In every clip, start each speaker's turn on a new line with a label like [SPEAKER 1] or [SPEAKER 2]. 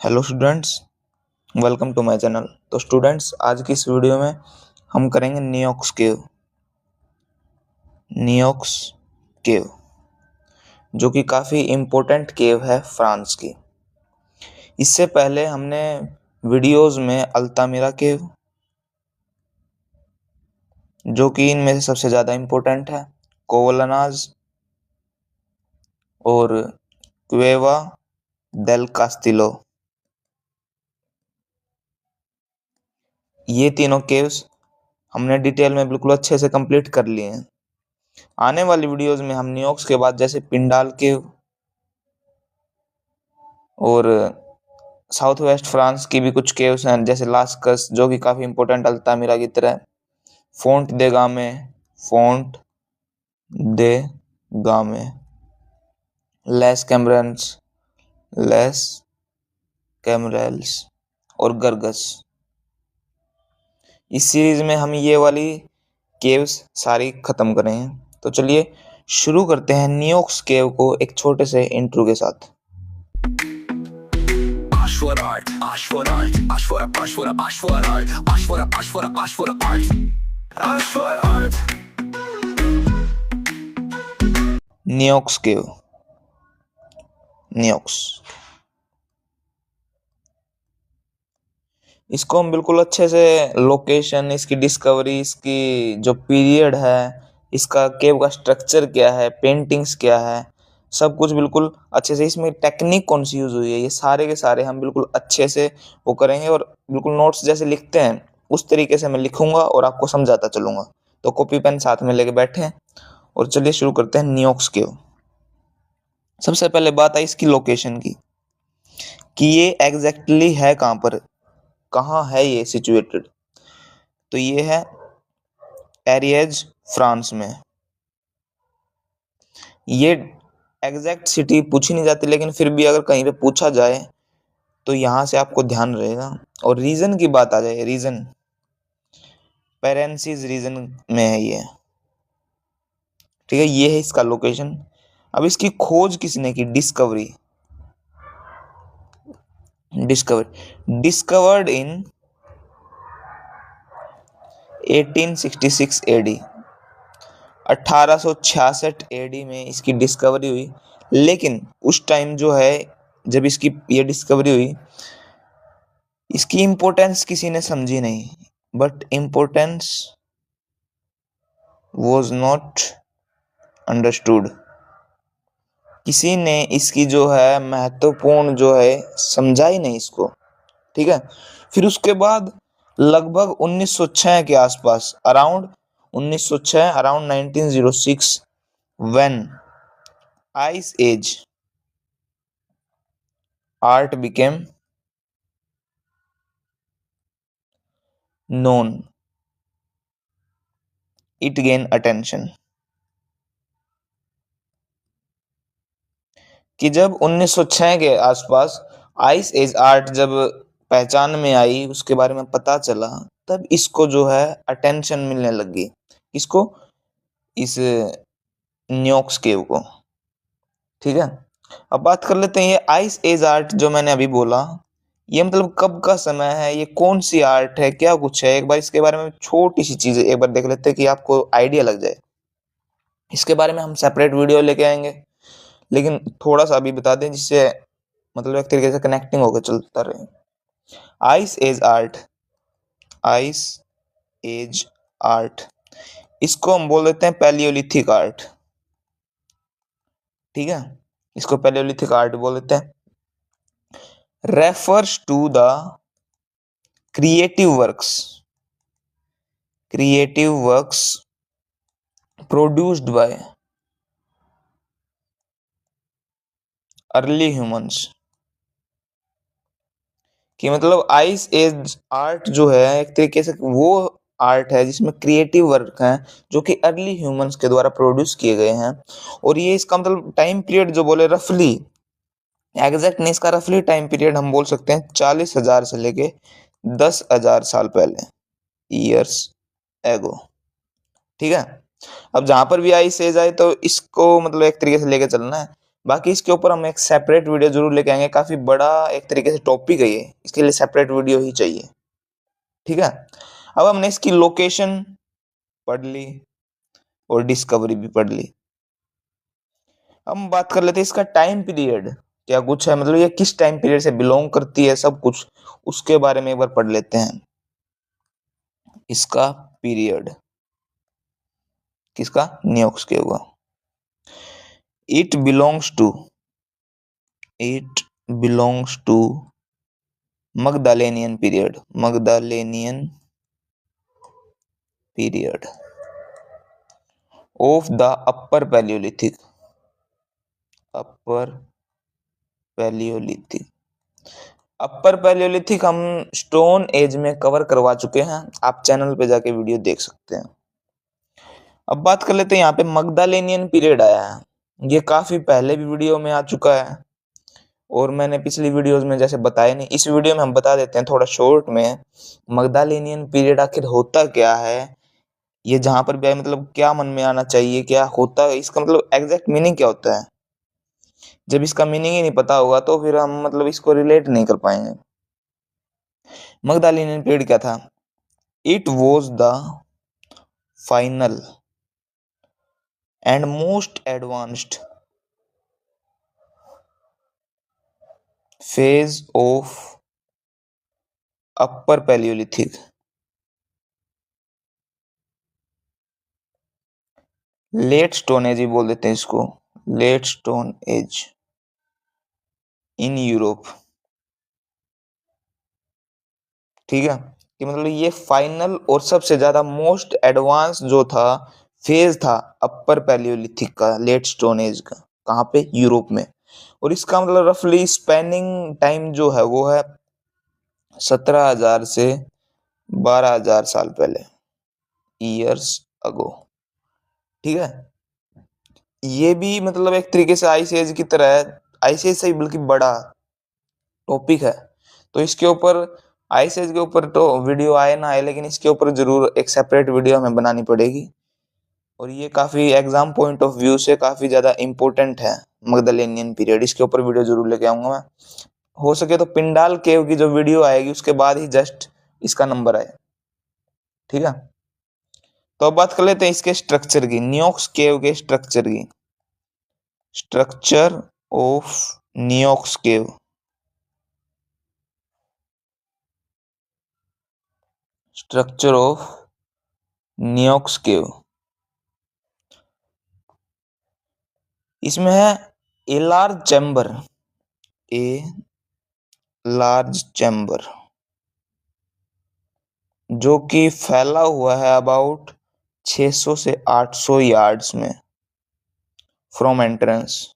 [SPEAKER 1] Hello students, welcome to my channel. तो students, आज की इस वीडियो में हम करेंगे नियोक्स केव, जो कि काफ़ी इम्पोर्टेंट केव है फ्रांस की। इससे पहले हमने वीडियोस में अल्तामिरा केव, जो कि इनमें से सबसे ज़्यादा इम्पोर्टेंट है, कोवलनाज और क्वेवा देल कास्तिलो, ये तीनों केव्स हमने डिटेल में बिल्कुल अच्छे से कंप्लीट कर लिए हैं। आने वाली वीडियोस में हम नियोक्स के बाद जैसे पिंडाल केव और साउथ वेस्ट फ्रांस की भी कुछ केव्स हैं, जैसे लास्कस, जो कि काफ़ी इंपॉर्टेंट अल्तामिरा की तरह, फोंट दे गामे, फोंट दे गामे, लेस कैमरन्स, लेस कैमरेल्स और गरगस। इस सीरीज में हम ये वाली केव्स सारी खत्म करेंगे। तो चलिए शुरू करते हैं नियोक्स केव को एक छोटे से इंट्रो के साथ। Ashford art, Ashford art, Ashford, Ashford, Ashford art, Ashford, Ashford, Ashford art, Ashford art. नियोक्स केव, नियोक्स, इसको हम बिल्कुल अच्छे से लोकेशन, इसकी डिस्कवरी, इसकी जो पीरियड है, इसका केव का स्ट्रक्चर क्या है, पेंटिंग्स क्या है, सब कुछ बिल्कुल अच्छे से, इसमें टेक्निक कौन सी यूज हुई है, ये सारे के सारे हम बिल्कुल अच्छे से वो करेंगे। और बिल्कुल नोट्स जैसे लिखते हैं उस तरीके से मैं लिखूंगा और आपको समझाता चलूंगा। तो कॉपी पेन साथ में लेके बैठे हैं और चलिए शुरू करते हैं नियोक्स केव। सबसे पहले बात आई इसकी लोकेशन की, कि ये एग्जैक्टली है कहाँ पर, कहाँ है ये सिचुएटेड। तो ये है एरिएज, फ्रांस में। ये एग्जैक्ट सिटी पूछी नहीं जाती, लेकिन फिर भी अगर कहीं पे पूछा जाए तो यहाँ से आपको ध्यान रहेगा। और रीजन की बात आ जाए, रीजन पेरेंसीज रीजन में है ये, ठीक है। ये है इसका लोकेशन। अब इसकी खोज किसने की, discovery, discovered in 1866 AD, 1866 AD में इसकी डिस्कवरी हुई। लेकिन उस टाइम जो है, जब इसकी ये डिस्कवरी हुई, इसकी इम्पोर्टेंस किसी ने समझी नहीं। But importance was not understood, किसी ने इसकी जो है महत्वपूर्ण जो है समझा ही नहीं इसको, ठीक है। फिर उसके बाद लगभग 1906 के आसपास, around 1906, around 1906, when ice age art became known, it gained attention। कि जब 1906 के आसपास आइस एज आर्ट जब पहचान में आई, उसके बारे में पता चला, तब इसको जो है अटेंशन मिलने लगी। इसको, इस नियोक्स केव को, ठीक है। अब बात कर लेते हैं ये आइस एज आर्ट जो मैंने अभी बोला, ये मतलब कब का समय है, ये कौन सी आर्ट है, क्या कुछ है। एक बार इसके बारे में छोटी सी चीजें एक बार देख लेते हैं कि आपको आइडिया लग जाए। इसके बारे में हम सेपरेट वीडियो लेके आएंगे, लेकिन थोड़ा सा अभी बता दें जिससे मतलब एक तरीके से कनेक्टिंग होकर चलता रहे। Ice age art, ice age art, इसको हम बोल देते हैं पैलियोलिथिक आर्ट, ठीक है। इसको पैलियोलिथिक आर्ट बोल देते हैं। Refers to the creative works, creative works produced by early humans, कि मतलब आइस एज आर्ट जो है एक तरीके से वो आर्ट है जिसमें क्रिएटिव वर्क हैं जो कि अर्ली ह्यूमंस के द्वारा प्रोड्यूस किए गए हैं। और ये इसका मतलब टाइम पीरियड जो बोले, रफली एग्जैक्ट नहीं, इसका रफली टाइम पीरियड हम बोल सकते हैं 40,000 से लेके 10,000 साल पहले, ईयर्स एगो, ठीक है। अब जहां पर भी आइस एज आए तो इसको मतलब एक तरीके से लेके चलना है। बाकी इसके ऊपर हम एक सेपरेट वीडियो जरूर लेके आएंगे, काफी बड़ा एक तरीके से टॉपिक है ये, इसके लिए सेपरेट वीडियो ही चाहिए। ठीक है, अब हमने इसकी लोकेशन पढ़ ली और डिस्कवरी भी पढ़ ली। हम बात कर लेते हैं इसका टाइम पीरियड क्या कुछ है, मतलब ये किस टाइम पीरियड से बिलोंग करती है, सब कुछ उसके बारे में एक बार पढ़ लेते हैं। इसका पीरियड किसका, नियोक्स के हुआ। It belongs to Magdalenian period of the upper Palaeolithic upper Palaeolithic हम स्टोन एज में कवर करवा चुके हैं, आप चैनल पे जाके वीडियो देख सकते हैं। अब बात कर लेते हैं यहाँ पे मगदालेनियन पीरियड आया है, ये काफी पहले भी वीडियो में आ चुका है और मैंने पिछली वीडियोस में जैसे बताया नहीं, इस वीडियो में हम बता देते हैं थोड़ा शॉर्ट में। मगदालेनियन पीरियड आखिर होता क्या है, ये जहां पर भी आए मतलब क्या मन में आना चाहिए, क्या होता है इसका मतलब एग्जैक्ट मीनिंग क्या होता है। जब इसका मीनिंग ही नहीं पता होगा तो फिर हम मतलब इसको रिलेट नहीं कर पाएंगे। मगदालेनियन पीरियड क्या था, it was the final and most advanced phase of upper palaeolithic late stone age ही बोल देते हैं इसको, late stone age in Europe. ठीक है, कि मतलब ये फाइनल और सबसे ज्यादा मोस्ट एडवांस जो था फेज था अपर पैलियोलिथिक का, लेट स्टोन एज का, कहाँ पे, यूरोप में। और इसका मतलब रफली स्पेनिंग टाइम जो है वो है 17,000 से 12,000 साल पहले, ईयर्स अगो। ठीक है, ये भी मतलब एक तरीके से आइस एज की तरह है, आइस एज से बल्कि बड़ा टॉपिक है। तो इसके ऊपर आइस एज के ऊपर तो वीडियो आए ना आए, लेकिन इसके ऊपर जरूर एक सेपरेट वीडियो हमें बनानी पड़ेगी। और ये काफी एग्जाम पॉइंट ऑफ व्यू से काफी ज्यादा इंपॉर्टेंट है मगदलेनियन पीरियड, इसके ऊपर वीडियो जरूर लेके आऊंगा मैं। हो सके तो पिंडाल केव की जो वीडियो आएगी उसके बाद ही जस्ट इसका नंबर आए। ठीक है, तो अब बात कर लेते हैं इसके स्ट्रक्चर की, नियोक्स केव के स्ट्रक्चर की। Structure of Niaux cave, structure of Niaux cave, इसमें है a large chamber, a large chamber जो कि फैला हुआ है अबाउट 600 से 800 यार्ड्स में फ्रॉम एंट्रेंस।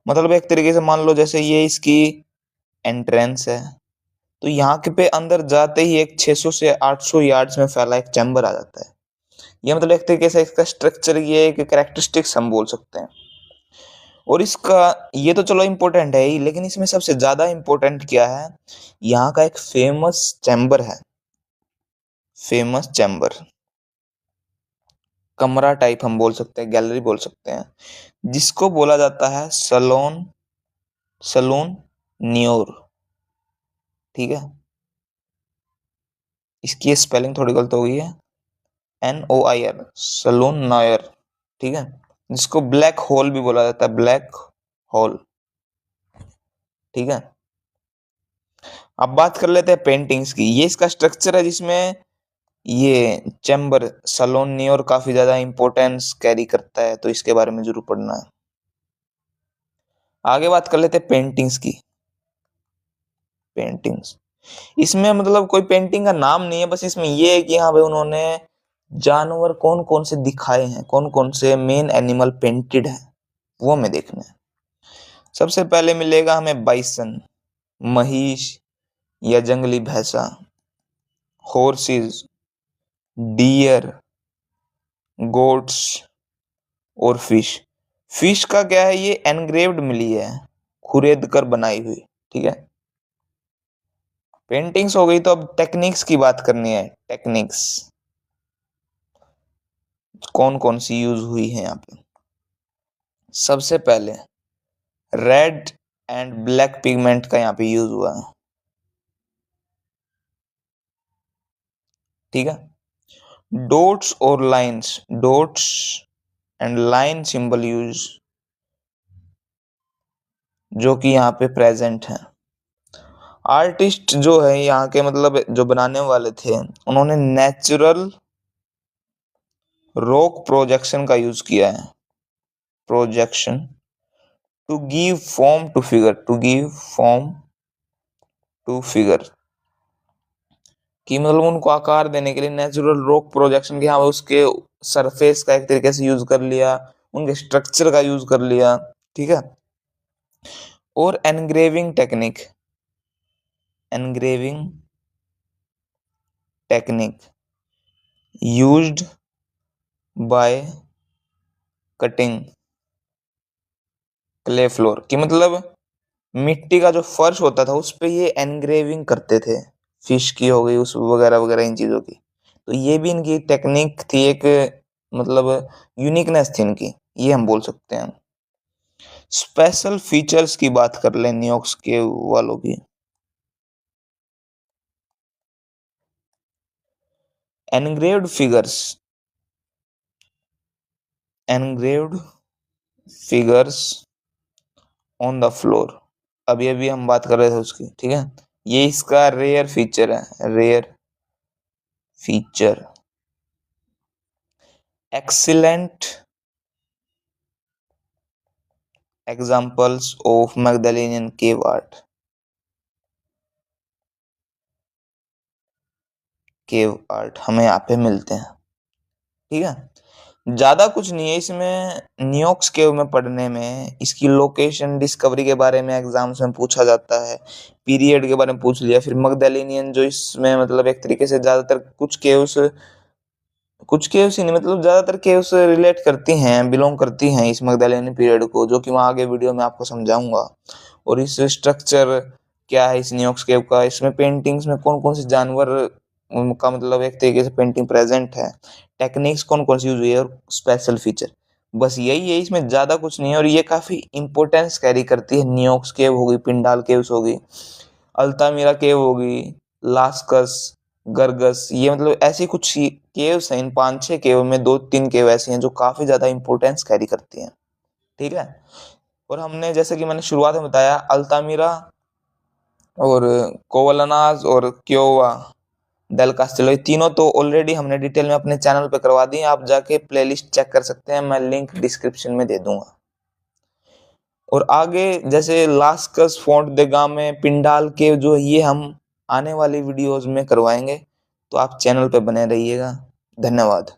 [SPEAKER 1] मतलब एक तरीके से मान लो जैसे ये इसकी एंट्रेंस है, तो यहाँ के पे अंदर जाते ही एक 600 से 800 यार्ड्स में फैला एक चैम्बर आ जाता है। ये मतलब एक तरीके से इसका स्ट्रक्चर, ये एक कैरेक्टरिस्टिक्स हम बोल सकते हैं। और इसका ये तो चलो इम्पोर्टेंट है ही, लेकिन इसमें सबसे ज्यादा इम्पोर्टेंट क्या है, यहाँ का एक फेमस चैम्बर है, फेमस चैम्बर, कमरा टाइप हम बोल सकते हैं, गैलरी बोल सकते हैं, जिसको बोला जाता है सलून न्योर। ठीक है, इसकी स्पेलिंग थोड़ी गलत हो गई है, NOIR, सलून नॉयर। ठीक है, जिसको ब्लैक होल भी बोला जाता है, ब्लैक होल। ठीक है, अब बात कर लेते हैं पेंटिंग्स की। ये इसका स्ट्रक्चर है जिसमें ये चैम्बर सलोनी और काफी ज्यादा इंपॉर्टेंस कैरी करता है, तो इसके बारे में जरूर पढ़ना है। आगे बात कर लेते हैं पेंटिंग्स की। पेंटिंग्स, इसमें मतलब कोई पेंटिंग का नाम नहीं है, बस इसमें ये है कि यहाँ पे उन्होंने जानवर कौन कौन से दिखाए हैं, कौन कौन से मेन एनिमल पेंटेड है, वो हमें देखना है। सबसे पहले मिलेगा हमें बाइसन, महिष या जंगली भैंसा, हॉर्सेस, डियर, गोट्स और फिश। फिश का क्या है, ये एनग्रेव्ड मिली है, खुरेद कर बनाई हुई। ठीक है, पेंटिंग्स हो गई, तो अब टेक्निक्स की बात करनी है। टेक्निक्स कौन कौन सी यूज हुई है यहाँ पे। सबसे पहले रेड एंड ब्लैक पिगमेंट का यहाँ पे यूज हुआ है, ठीक है। डॉट्स और lines, dots and line symbol use जो कि यहाँ पे प्रेजेंट है। आर्टिस्ट जो है यहाँ के मतलब जो बनाने वाले थे, उन्होंने नेचुरल रॉक प्रोजेक्शन का यूज किया है, projection to give form to figure, to give form to figure, कि मतलब उनको आकार देने के लिए नेचुरल रॉक प्रोजेक्शन के यहाँ उसके सरफेस का एक तरीके से यूज कर लिया, उनके स्ट्रक्चर का यूज कर लिया, ठीक है। और engraving technique, engraving technique used by cutting clay floor, कि मतलब मिट्टी का जो फर्श होता था उस पे ये एनग्रेविंग करते थे, फिश की हो गई उस वगैरह वगैरह इन चीजों की। तो ये भी इनकी टेक्निक थी, एक मतलब यूनिकनेस थी इनकी, ये हम बोल सकते हैं। स्पेशल फीचर्स की बात कर लें न्योक्स के वालों की, engraved figures, engraved figures on the floor, अभी अभी हम बात कर रहे थे उसकी, ठीक है। ये इसका रेयर फीचर है, rare feature. Excellent examples of Magdalenian cave art, cave art हमें यहाँ पे मिलते हैं, ठीक है। ज्यादा कुछ नहीं है इसमें, न्योक्स केव में पढ़ने में इसकी लोकेशन डिस्कवरी के बारे में एग्जाम्स में पूछा जाता है, पीरियड के बारे में पूछ लिया, फिर मैग्दलिनियन जो इसमें मतलब एक तरीके से ज्यादातर कुछ केव्स ही नहीं मतलब ज्यादातर केव्स रिलेट करती हैं, बिलोंग करती हैं इस मैग्दलिनियन पीरियड को, जो कि मैं आगे वीडियो में आपको समझाऊंगा। और इस स्ट्रक्चर क्या है इस न्योक्स केव का, इसमें पेंटिंग्स में कौन कौन से जानवर उनका मतलब एक तरीके से पेंटिंग प्रेजेंट है, टेक्निक्स कौन कौन सी यूज हुई है, और स्पेशल फीचर, बस यही है, इसमें ज्यादा कुछ नहीं है। और ये काफी इंपॉर्टेंस कैरी करती है, न्योक्स केव होगी, पिंडाल केव्स होगी, अल्तामिरा केव होगी, लास्कस, गरगस, ये मतलब ऐसी कुछ केव्स हैं, इन 5-6 केव में 2-3 केव ऐसी हैं जो काफी ज्यादा इंपॉर्टेंस कैरी करती हैं, ठीक है। और हमने जैसे कि मैंने शुरुआत में बताया, अल्तामिरा और कोवलनाज और क्योवा डेल कास्टिलो, ये तीनों तो ऑलरेडी हमने डिटेल में अपने चैनल पे करवा दी, आप जाके प्लेलिस्ट चेक कर सकते हैं, मैं लिंक डिस्क्रिप्शन में दे दूंगा। और आगे जैसे लास्कस फोर्ट दे गामा, पिंडाल के जो ये हम आने वाली वीडियोस में करवाएंगे, तो आप चैनल पे बने रहिएगा। धन्यवाद।